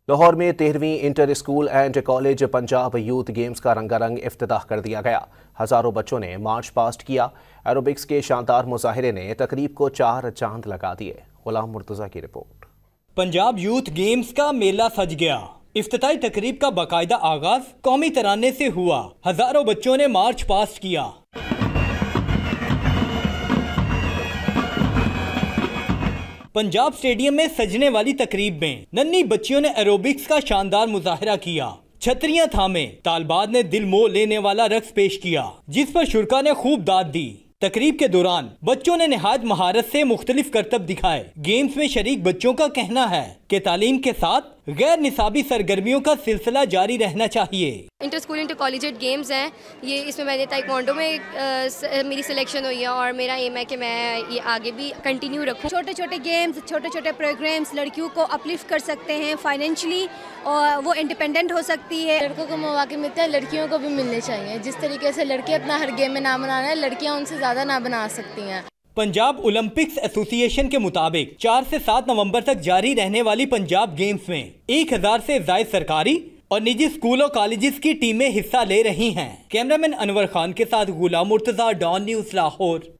लाहौर में 13वीं inter school and college Punjab youth games का रंगारंग इफ्तिताह कर दिया गया। हजारों बच्चों ने मार्च पास्ट किया। एरोबिक्स के शानदार मुजाहिरे ने तकरीब को 4 चांद लगा दिए। गुलाम मुर्तजा की रिपोर्ट। पंजाब यूथ गेम्स का मेला सज गया। इफ्तिताही तकरीब का बाकायदा आगाज कौमी तराने से हुआ। हजारों बच्चों ने मार्च पास्ट किया। पंजाब स्टेडियम में सजने वाली तकरीब में नन्ही बच्चियों ने एरोबिक्स का शानदार मुजाहिरा किया। छतरियां थामे तालबाद ने दिल मोह लेने वाला रक्स पेश किया, जिस पर शुरका ने खूब दाद दी। तकरीब के दौरान बच्चों ने निहायत महारत से मुख्तलिफ करतब दिखाए। गेम्स में शरीक बच्चों का कहना है कि तालीम के साथ गैर निसाबी सरगर्मियों का सिलसिला जारी रहना चाहिए। Inter school inter collegiate games हैं ये, इसमें मैंने ताइक्वांडो में मेरी सिलेक्शन हुई है और मेरा एम है कि मैं ये आगे भी कंटिन्यू रखूं। छोटे छोटे गेम्स, छोटे छोटे प्रोग्राम्स लड़कियों को अपलिफ्ट कर सकते हैं फाइनेंशियली, और वो इंडिपेंडेंट हो सकती है। लड़कों को मौके मिलते हैं, लड़कियों को भी मिलने चाहिए। जिस तरीके से लड़के अपना हर गेम में नाम बनाना है, लड़कियां उनसे ज़्यादा ना बना सकती हैं। पंजाब ओलंपिक्स एसोसिएशन के मुताबिक 4 से 7 नवंबर तक जारी रहने वाली पंजाब गेम्स में 1000 से ज्यादा सरकारी और निजी स्कूल और कॉलेजेस की टीमें हिस्सा ले रही हैं। कैमरामैन अनवर खान के साथ गुलाम मुर्तजा, डॉन न्यूज़, लाहौर।